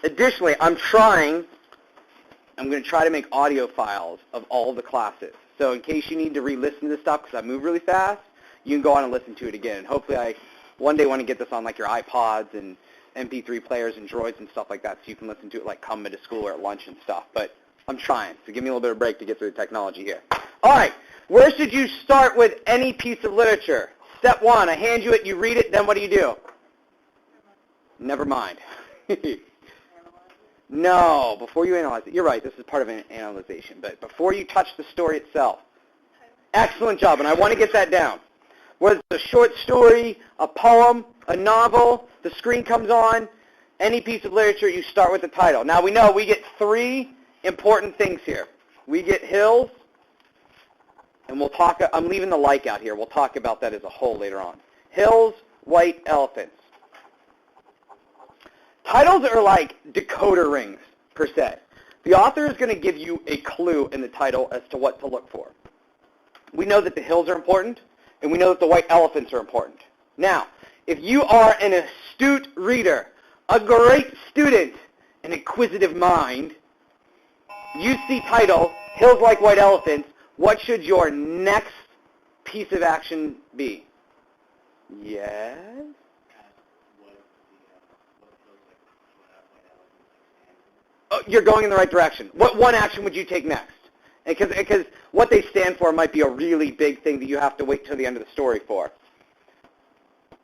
Additionally, I'm going to try to make audio files of all the classes. So in case you need to re-listen to stuff because I move really fast, you can go on and listen to it again. And hopefully I one day want to get this on like your iPods and MP3 players and Droids and stuff like that so you can listen to it like coming to school or at lunch and stuff. But I'm trying, so give me a little bit of a break to get through the technology here. All right, where should you start with any piece of literature? Step one, I hand you it, you read it, then what do? Never mind. No, before you analyze it. You're right, this is part of an analyzation. But before you touch the story itself. Excellent job, and I want to get that down. Whether it's a short story, a poem, a novel, the screen comes on, any piece of literature, you start with the title. Now we know we get three important things here. We get hills, and we'll talk, I'm leaving the like out here. We'll talk about that as a whole later on. Hills, white elephants. Titles are like decoder rings, per se. The author is going to give you a clue in the title as to what to look for. We know that the hills are important, and we know that the white elephants are important. Now, if you are an astute reader, a great student, an inquisitive mind, you see title, hills like white elephants, what should your next piece of action be? Yes? Oh, you're going in the right direction. What one action would you take next? Because what they stand for might be a really big thing that you have to wait till the end of the story for. It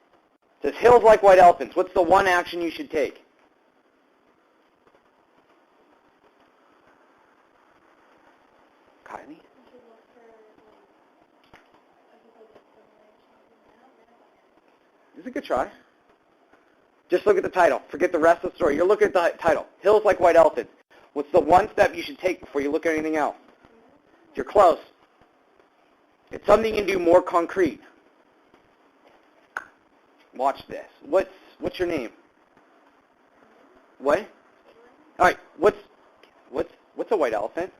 says, hills like white elephants. What's the one action you should take? Kylie? This is a good try. Just look at the title. Forget the rest of the story. You're looking at the title. Hills like white elephants. What's the one step you should take before you look at anything else? If you're close. It's something you can do more concrete. Watch this. What's your name? What? All right. What's a white elephant?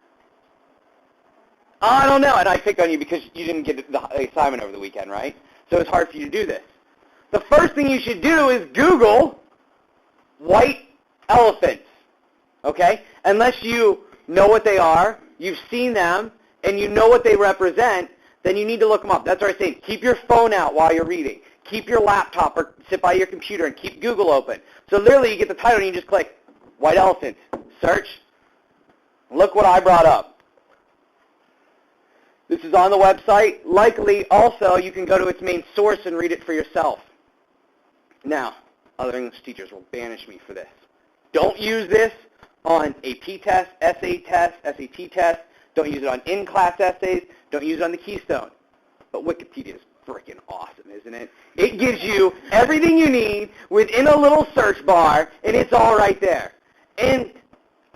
I don't know. And I picked on you because you didn't get the assignment over the weekend, right? So it's hard for you to do this. The first thing you should do is Google white elephants, okay? Unless you know what they are, you've seen them, and you know what they represent, then you need to look them up. That's what I say. Keep your phone out while you're reading. Keep your laptop or sit by your computer and keep Google open. So literally you get the title and you just click white elephant, search. Look what I brought up. This is on the website. Likely also you can go to its main source and read it for yourself. Now, other English teachers will banish me for this. Don't use this on AP test, essay test, SAT test. Don't use it on in-class essays. Don't use it on the Keystone. But Wikipedia is freaking awesome, isn't it? It gives you everything you need within a little search bar, and it's all right there. And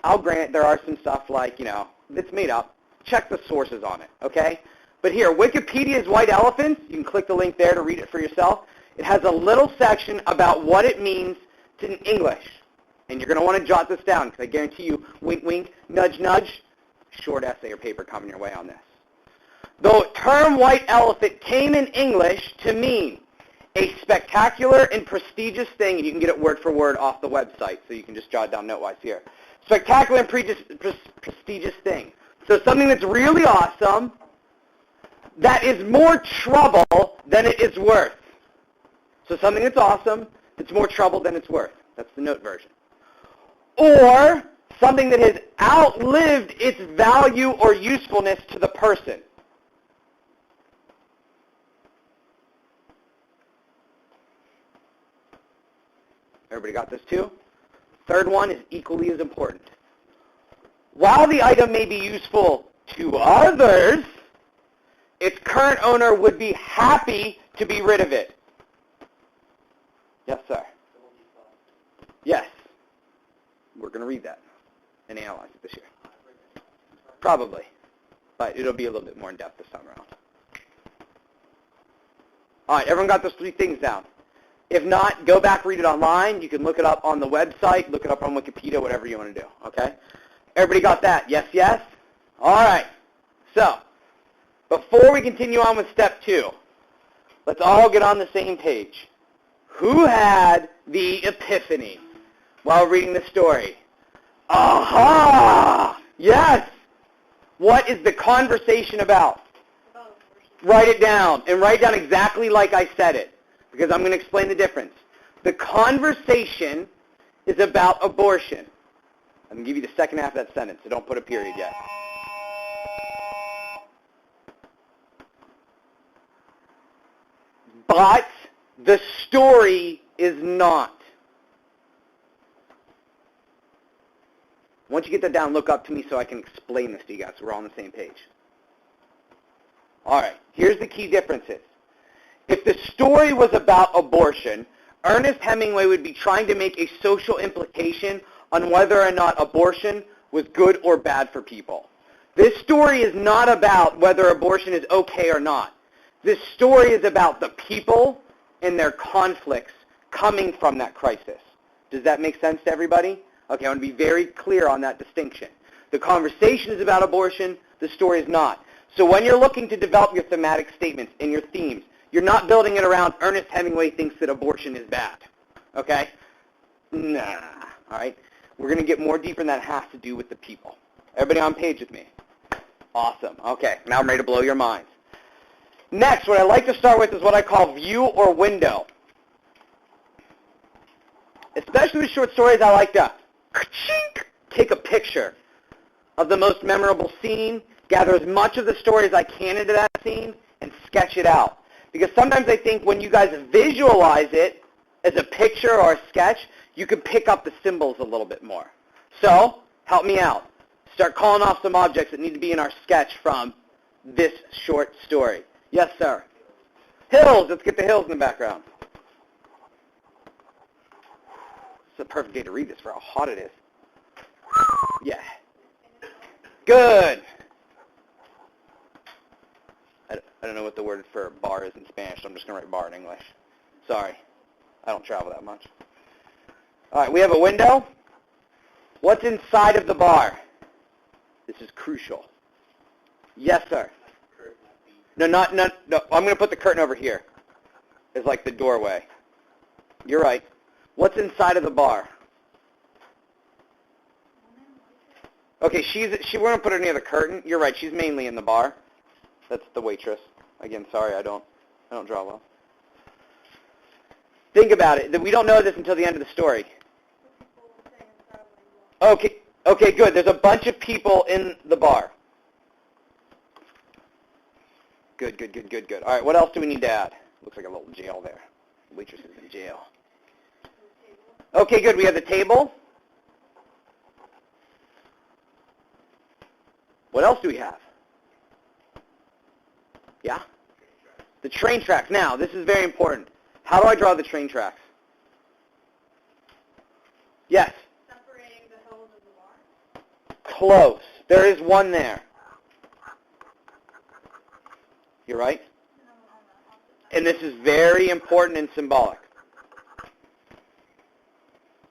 I'll grant there are some stuff like, that's made up. Check the sources on it, okay? But here, Wikipedia's white elephants, you can click the link there to read it for yourself. It has a little section about what it means in English. And you're going to want to jot this down because I guarantee you, wink, wink, nudge, nudge, short essay or paper coming your way on this. The term white elephant came in English to mean a spectacular and prestigious thing, and you can get it word for word off the website, so you can just jot it down note-wise here. Spectacular and prestigious thing. So something that's really awesome that is more trouble than it is worth. So something that's awesome, that's more trouble than it's worth. That's the note version. Or something that has outlived its value or usefulness to the person. Everybody got this too? Third one is equally as important. While the item may be useful to others, its current owner would be happy to be rid of it. Yes, sir. Yes. We're going to read that and analyze it this year. Probably. But it'll be a little bit more in-depth this time around. All right, everyone got those three things down? If not, go back, read it online. You can look it up on the website, look it up on Wikipedia, whatever you want to do, okay? Everybody got that? Yes, yes? All right. So, before we continue on with step 2, let's all get on the same page. Who had the epiphany? while reading the story? Aha! Yes! What is the conversation about? Write it down, and write down exactly like I said it, because I'm going to explain the difference. The conversation is about abortion. I'm going to give you the second half of that sentence, so don't put a period yet. But the story is not. Once you get that down, look up to me so I can explain this to you guys so we're all on the same page. All right, here's the key differences. If the story was about abortion, Ernest Hemingway would be trying to make a social implication on whether or not abortion was good or bad for people. This story is not about whether abortion is okay or not. This story is about the people and their conflicts coming from that crisis. Does that make sense to everybody? Okay, I want to be very clear on that distinction. The conversation is about abortion, the story is not. So when you're looking to develop your thematic statements and your themes, you're not building it around Ernest Hemingway thinks that abortion is bad. Okay? Nah. All right? We're going to get more deeper, and that has to do with the people. Everybody on page with me? Awesome. Okay, now I'm ready to blow your minds. Next, what I like to start with is what I call view or window. Especially with short stories, I like to take a picture of the most memorable scene, gather as much of the story as I can into that scene, and sketch it out. Because sometimes I think when you guys visualize it as a picture or a sketch, you can pick up the symbols a little bit more. So, help me out. Start calling off some objects that need to be in our sketch from this short story. Yes, sir. Hills. Let's get the hills in the background. It's a perfect day to read this for how hot it is. Yeah. Good. I don't know what the word for bar is in Spanish, so I'm just going to write bar in English. Sorry. I don't travel that much. All right, we have a window. What's inside of the bar? This is crucial. Yes, sir. No, no. I'm going to put the curtain over here. It's like the doorway. You're right. What's inside of the bar? Okay, we're going to put her near the curtain. You're right. She's mainly in the bar. That's the waitress. Again, sorry, I don't draw well. Think about it. We don't know this until the end of the story. Okay, good. There's a bunch of people in the bar. Good. All right, what else do we need to add? Looks like a little jail there. The waitress is in jail. Okay, good. We have the table. What else do we have? Yeah? The train tracks. Now, this is very important. How do I draw the train tracks? Yes? Separating the hills of the bar. Close. There is one there. You're right? And this is very important and symbolic.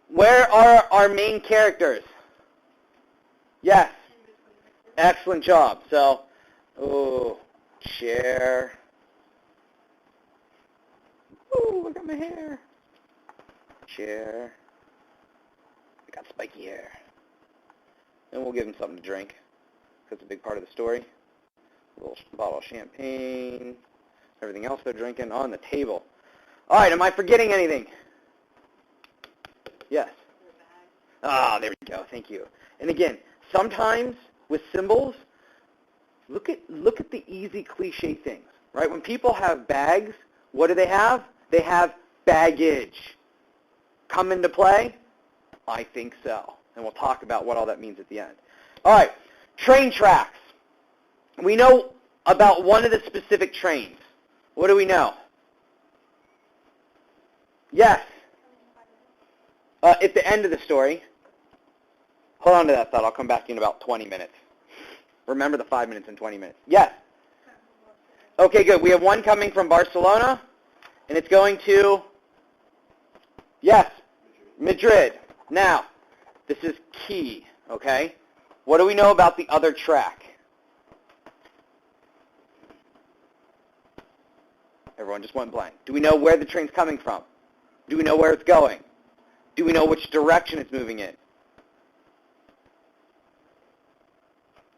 Where are our main characters? Yes. Excellent job. So, chair. Ooh, look at my hair. Chair. I got spiky hair. And we'll give him something to drink. That's a big part of the story. A little bottle of champagne. Everything else they're drinking on the table. All right, am I forgetting anything? Yes. Ah, there we go. Thank you. And again, sometimes with symbols, look at the easy cliche things, right? When people have bags, what do they have? They have baggage. Come into play? I think so. And we'll talk about what all that means at the end. All right, train tracks. We know about one of the specific trains. What do we know? Yes. At the end of the story. Hold on to that thought. I'll come back in about 20 minutes. Remember the 5 minutes and 20 minutes. Yes. Okay, good. We have one coming from Barcelona, and it's going to, yes, Madrid. Now, this is key, okay? What do we know about the other track? Everyone just went blank. Do we know where the train's coming from? Do we know where it's going? Do we know which direction it's moving in?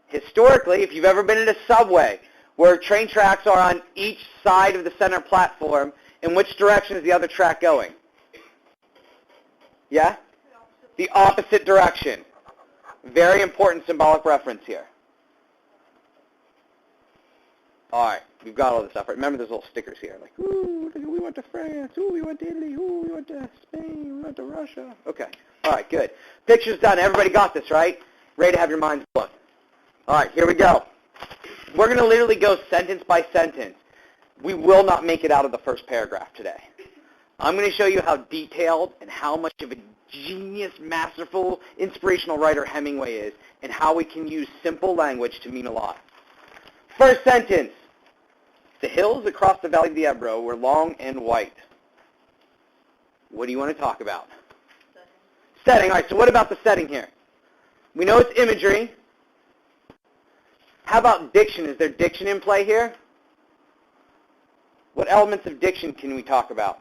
Historically, if you've ever been in a subway where train tracks are on each side of the center platform, in which direction is the other track going? Yeah? The opposite direction. Very important symbolic reference here. All right, we've got all this stuff. Remember, there's little stickers here, like, ooh, we went to France, ooh, we went to Italy, ooh, we went to Spain, we went to Russia. Okay, all right, good. Picture's done. Everybody got this, right? Ready to have your minds blown. All right, here we go. We're going to literally go sentence by sentence. We will not make it out of the first paragraph today. I'm going to show you how detailed and how much of a genius, masterful, inspirational writer Hemingway is, and how we can use simple language to mean a lot. First sentence. The hills across the valley of the Ebro were long and white. What do you want to talk about? Setting. All right, so what about the setting here? We know it's imagery. How about diction? Is there diction in play here? What elements of diction can we talk about?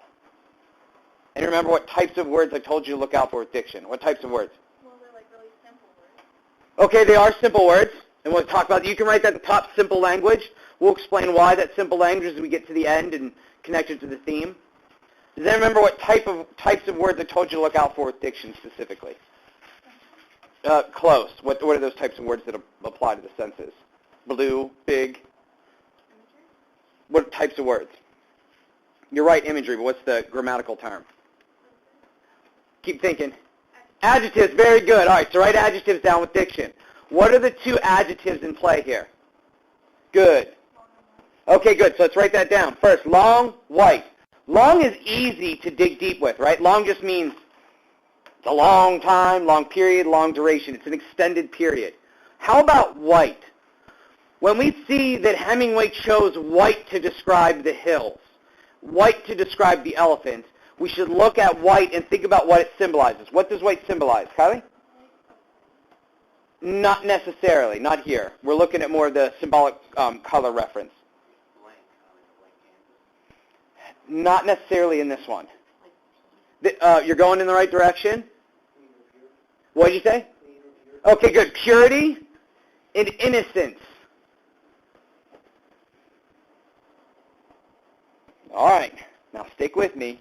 And remember what types of words I told you to look out for with diction. What types of words? Well, they're like really simple words. Okay, they are simple words. And we'll talk about, you can write that at the top, simple language. We'll explain why that's simple language as we get to the end and connect it to the theme. Does anyone remember what types of words I told you to look out for with diction specifically? Close. What are those types of words that apply to the senses? Blue, big. What types of words? You're right, imagery, but what's the grammatical term? Keep thinking. Adjectives, very good. All right, so write adjectives down with diction. What are the two adjectives in play here? Good. Okay, good. So let's write that down. First, long, white. Long is easy to dig deep with, right? Long just means it's a long time, long period, long duration. It's an extended period. How about white? When we see that Hemingway chose white to describe the hills, white to describe the elephants, we should look at white and think about what it symbolizes. What does white symbolize? Kylie? Not necessarily. Not here. We're looking at more of the symbolic color reference. Not necessarily in this one. You're going in the right direction? What did you say? Okay, good. Purity and innocence. All right. Now stick with me.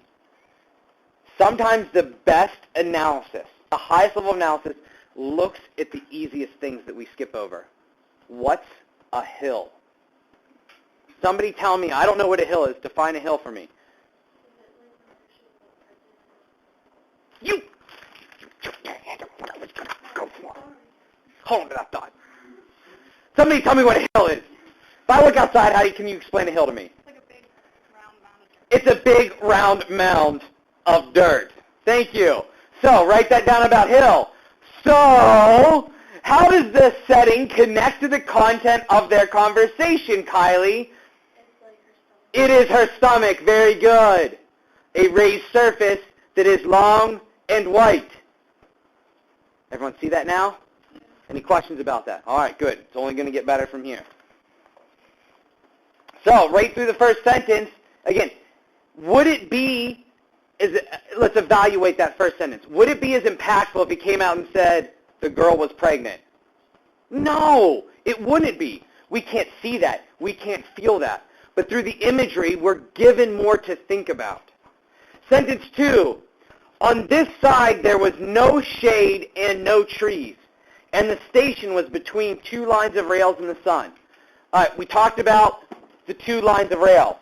Sometimes the best analysis, the highest level of analysis, looks at the easiest things that we skip over. What's a hill? Somebody tell me, I don't know what a hill is. Define a hill for me. You! Hold on to that thought. Somebody tell me what a hill is. If I look outside, how can you explain a hill to me? It's like a big round mound of dirt. It's a big round mound of dirt. Thank you. So, write that down about hill. So, how does the setting connect to the content of their conversation, Kylie? It's like her stomach. It is her stomach. Very good. A raised surface that is long and white. Everyone see that now? Any questions about that? All right, good. It's only going to get better from here. So, right through the first sentence, again, would it be, let's evaluate that first sentence. Would it be as impactful if he came out and said the girl was pregnant? No, it wouldn't be. We can't see that. We can't feel that. But through the imagery, we're given more to think about. Sentence 2, on this side there was no shade and no trees, and the station was between two lines of rails in the sun. All right, we talked about the two lines of rails.